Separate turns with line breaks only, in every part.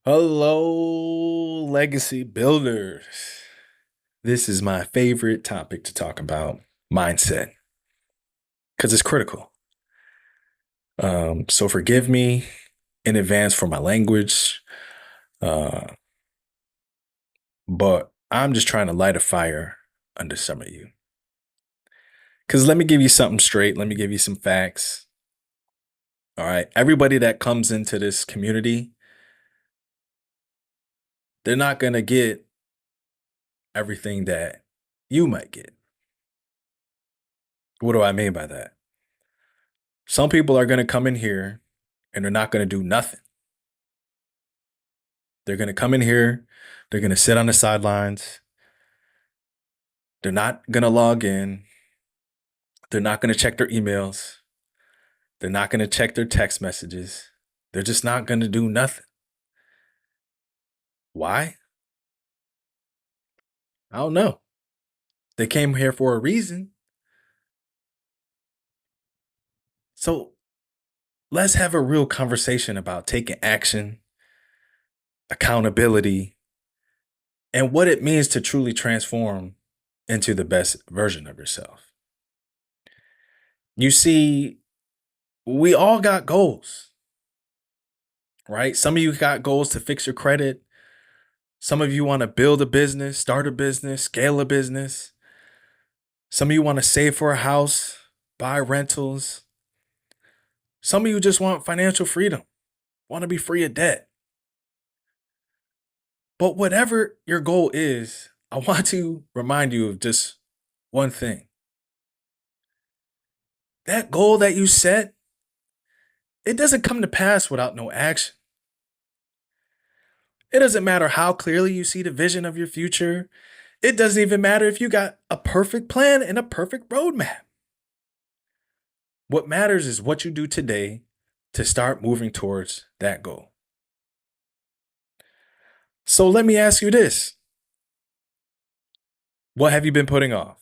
Hello, legacy builders. This is my favorite topic to talk about mindset because it's critical. So forgive me in advance for my language, uh, but I'm just trying to light a fire under some of you. Because let me give you something straight. Let me give you some facts. All right. Everybody that comes into this community, they're not going to get everything that you might get. What do I mean by that? Some people are going to come in here and they're not going to do nothing. They're going to come in here, they're going to sit on the sidelines, they're not going to log in, they're not going to check their emails, they're not going to check their text messages. They're just not going to do nothing. Why? I don't know. They came here for a reason. So let's have a real conversation about taking action, accountability, and what it means to truly transform into the best version of yourself. You see, we all got goals, right? Some of you got goals to fix your credit. Some of you want to build a business, start a business, scale a business. Some of you want to save for a house, buy rentals. Some of you just want financial freedom, want to be free of debt. But whatever your goal is, I want to remind you of just one thing. That goal that you set, it doesn't come to pass without no action. It doesn't matter how clearly you see the vision of your future. It doesn't even matter if you got a perfect plan and a perfect roadmap. What matters is what you do today to start moving towards that goal. So let me ask you this. What have you been putting off?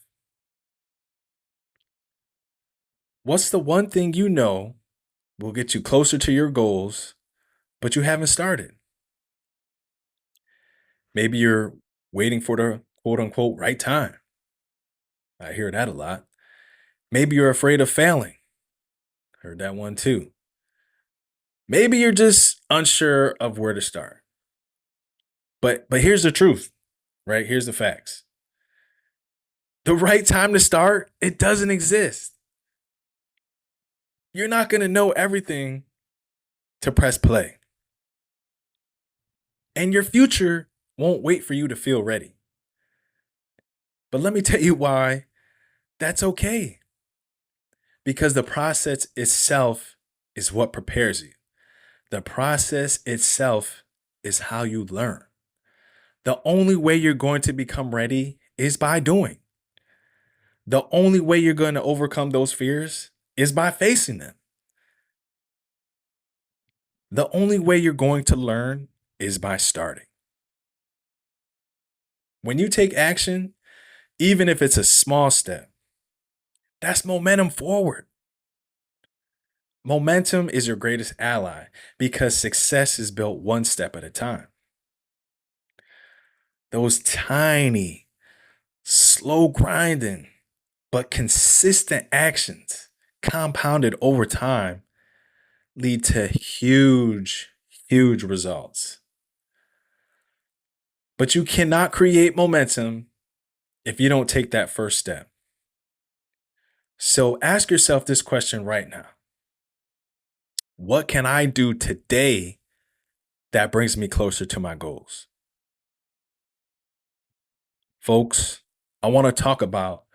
What's the one thing you know will get you closer to your goals, but you haven't started? Maybe you're waiting for the quote unquote right time. I hear that a lot. Maybe you're afraid of failing. Heard that one too. Maybe you're just unsure of where to start. But here's the truth, right? Here's the facts. The right time to start, it doesn't exist. You're not going to know everything to press play. And your future won't wait for you to feel ready. But let me tell you why that's okay. Because the process itself is what prepares you. The process itself is how you learn. The only way you're going to become ready is by doing. The only way you're going to overcome those fears is by facing them. The only way you're going to learn is by starting. When you take action, even if it's a small step, that's momentum forward. Momentum is your greatest ally because success is built one step at a time. Those tiny, slow grinding, but consistent actions compounded over time lead to huge, huge results. But you cannot create momentum if you don't take that first step. So ask yourself this question right now. What can I do today that brings me closer to my goals? Folks, I want to talk about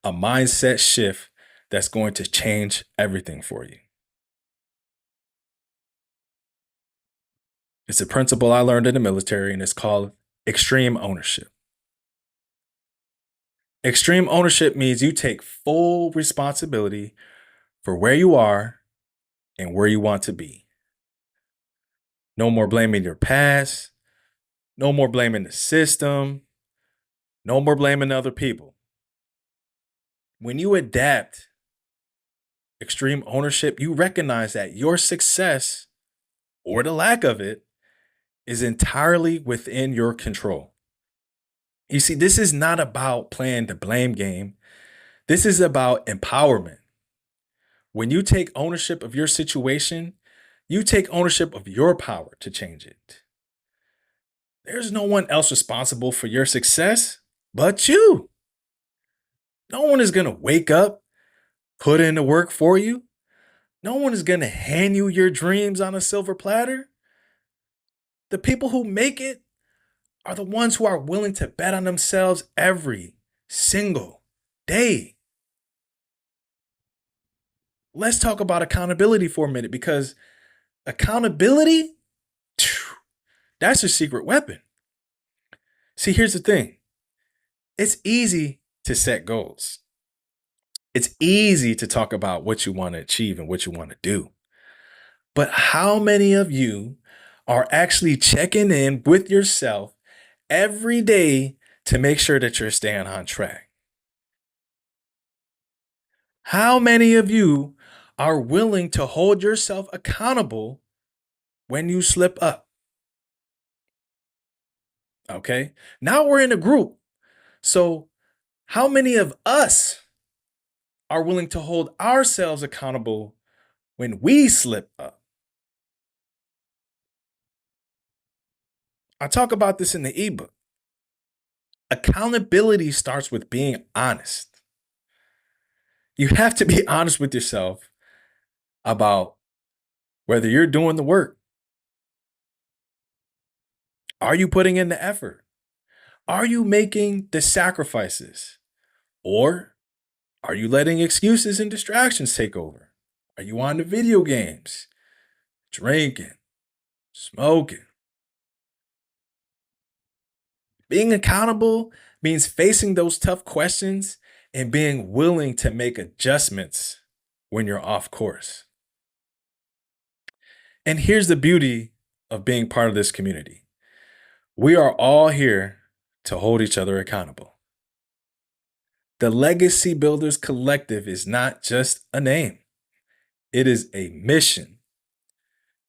a mindset shift that's going to change everything for you. It's a principle I learned in the military, and it's called extreme ownership. Extreme ownership means you take full responsibility for where you are and where you want to be. No more blaming your past, no more blaming the system, no more blaming other people. When you adapt extreme ownership, you recognize that your success or the lack of it is entirely within your control. You see, this is not about playing the blame game. This is about empowerment. When you take ownership of your situation, you take ownership of your power to change it. There's no one else responsible for your success but you. No one is going to wake up, put in the work for you. No one is going to hand you your dreams on a silver platter. The people who make it are the ones who are willing to bet on themselves every single day. Let's talk about accountability for a minute because accountability, that's a secret weapon. See, here's the thing, it's easy to set goals. It's easy to talk about what you want to achieve and what you want to do. But how many of you are actually checking in with yourself every day to make sure that you're staying on track? How many of you are willing to hold yourself accountable when you slip up? Okay. Now we're in a group. So, how many of us are willing to hold ourselves accountable when we slip up? I talk about this in the ebook. Accountability starts with being honest. You have to be honest with yourself about whether you're doing the work. Are you putting in the effort? Are you making the sacrifices? Or are you letting excuses and distractions take over? Are you on the video games, drinking, smoking? Being accountable means facing those tough questions and being willing to make adjustments when you're off course. And here's the beauty of being part of this community, we are all here to hold each other accountable. The Legacy Builders Collective is not just a name, it is a mission.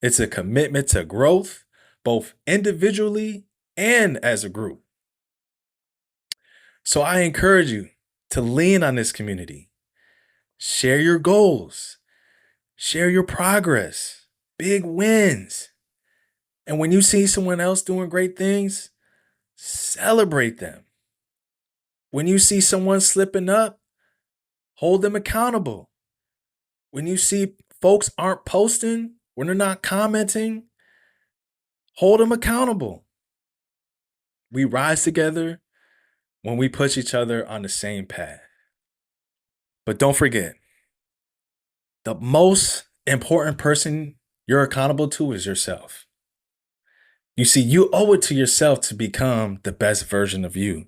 It's a commitment to growth, both individually and as a group. So I encourage you to lean on this community. Share your goals, share your progress, big wins. And when you see someone else doing great things, celebrate them. When you see someone slipping up, hold them accountable. When you see folks aren't posting, when they're not commenting, hold them accountable. We rise together when we push each other on the same path. But don't forget, the most important person you're accountable to is yourself. You see, you owe it to yourself to become the best version of you.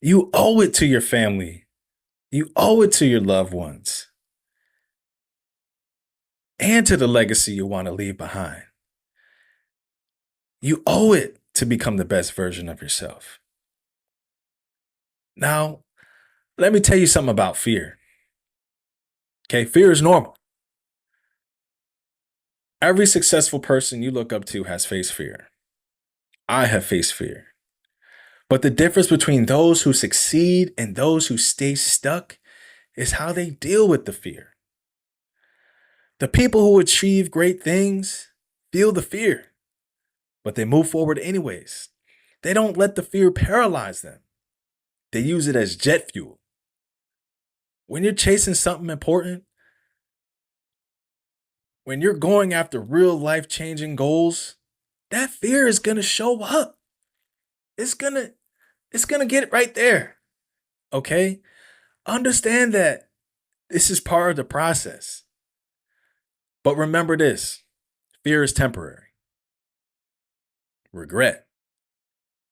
You owe it to your family. You owe it to your loved ones and to the legacy you want to leave behind. You owe it to become the best version of yourself. Now, let me tell you something about fear. Okay, fear is normal. Every successful person you look up to has faced fear. I have faced fear. But the difference between those who succeed and those who stay stuck is how they deal with the fear. The people who achieve great things feel the fear, but they move forward anyways. They don't let the fear paralyze them. They use it as jet fuel. When you're chasing something important, when you're going after real life-changing goals, that fear is going to show up. It's going to get right there. Okay? Understand that this is part of the process. But remember this, fear is temporary. Regret,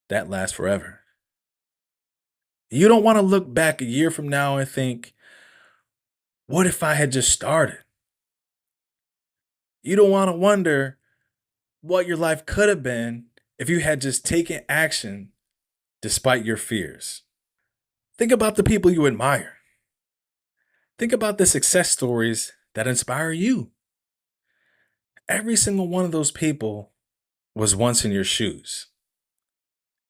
that lasts forever. You don't want to look back a year from now and think, what if I had just started? You don't want to wonder what your life could have been if you had just taken action despite your fears. Think about the people you admire. Think about the success stories that inspire you. Every single one of those people was once in your shoes.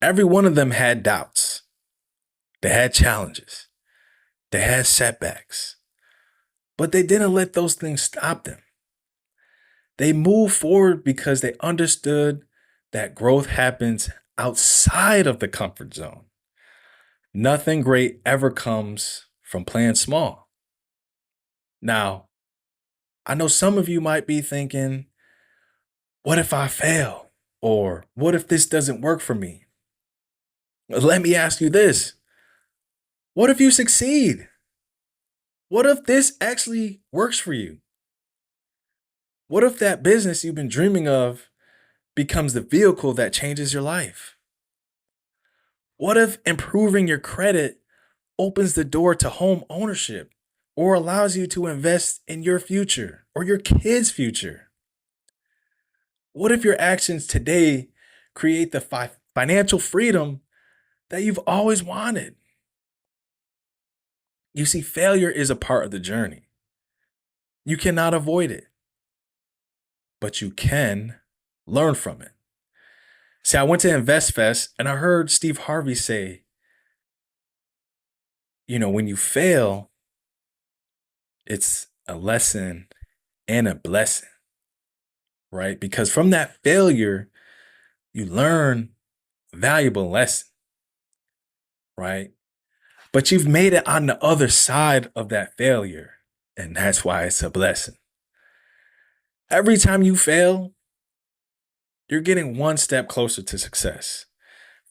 Every one of them had doubts. They had challenges. They had setbacks. But they didn't let those things stop them. They moved forward because they understood that growth happens outside of the comfort zone. Nothing great ever comes from playing small. Now, I know some of you might be thinking, what if I fail? Or what if this doesn't work for me? Let me ask you this. What if you succeed? What if this actually works for you? What if that business you've been dreaming of becomes the vehicle that changes your life? What if improving your credit opens the door to home ownership or allows you to invest in your future or your kids' future? What if your actions today create the financial freedom that you've always wanted? You see, failure is a part of the journey. You cannot avoid it, but you can learn from it. See, I went to InvestFest and I heard Steve Harvey say, when you fail, it's a lesson and a blessing, right? Because from that failure, you learn a valuable lesson, right? But you've made it on the other side of that failure, and that's why it's a blessing. Every time you fail, you're getting one step closer to success.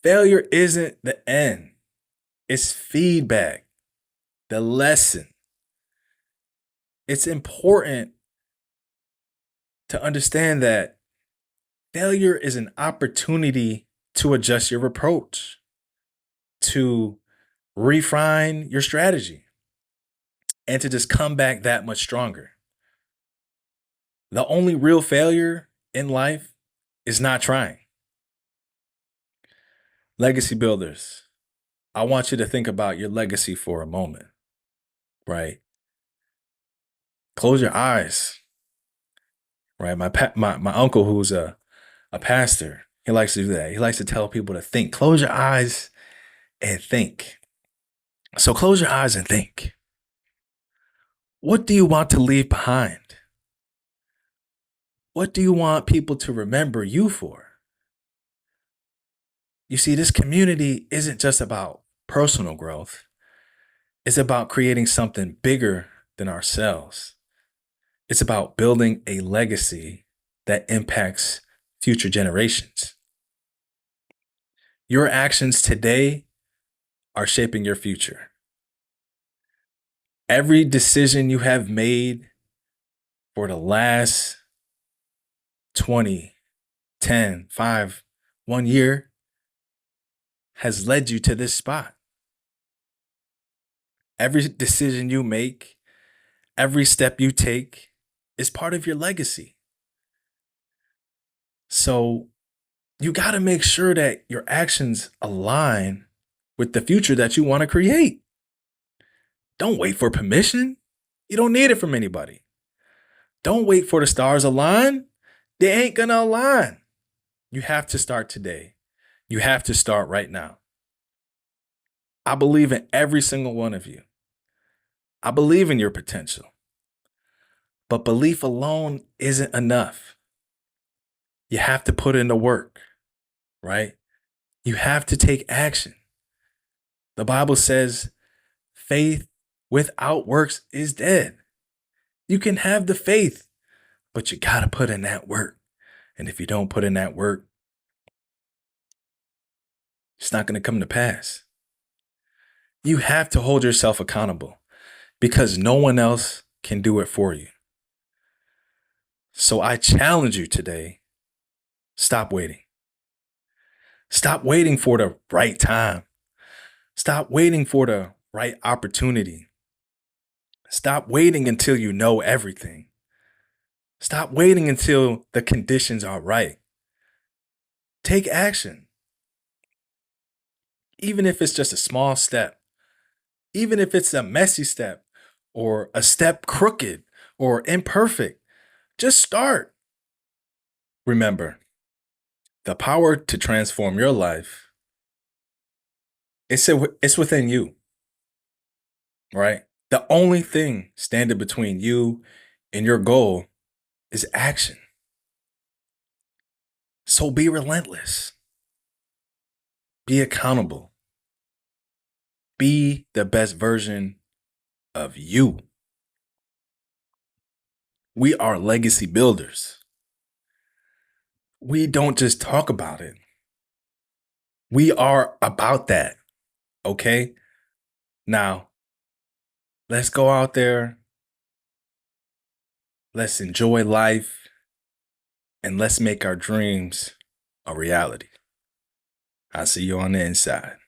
Failure isn't the end, it's feedback, the lesson. It's important to understand that failure is an opportunity to adjust your approach, to refine your strategy, and to just come back that much stronger. The only real failure in life is not trying. Legacy builders, I want you to think about your legacy for a moment, right? Close your eyes, right? My uncle, who's a pastor, he likes to do that. He likes to tell people to think. Close your eyes and think. So close your eyes and think. What do you want to leave behind? What do you want people to remember you for? You see, this community isn't just about personal growth. It's about creating something bigger than ourselves. It's about building a legacy that impacts future generations. Your actions today are shaping your future. Every decision you have made for the last 20, 10, 5, 1 year has led you to this spot. Every decision you make, every step you take is part of your legacy. So you got to make sure that your actions align with the future that you want to create. Don't wait for permission. You don't need it from anybody. Don't wait for the stars align. They ain't gonna align. You have to start today. You have to start right now. I believe in every single one of you. I believe in your potential. But belief alone isn't enough. You have to put in the work, right? You have to take action. The Bible says faith without works is dead. You can have the faith, but you got to put in that work. And if you don't put in that work, it's not going to come to pass. You have to hold yourself accountable because no one else can do it for you. So I challenge you today, stop waiting. Stop waiting for the right time. Stop waiting for the right opportunity. Stop waiting until you know everything. Stop waiting until the conditions are right. Take action. Even if it's just a small step, even if it's a messy step or a step crooked or imperfect, just start. Remember, The power to transform your life, it's within you, right? The only thing standing between you and your goal is action. So be relentless, be accountable, be the best version of you. We are legacy builders. We don't just talk about it. We are about that. Okay. Now, let's go out there. Let's enjoy life and let's make our dreams a reality. I'll see you on the inside.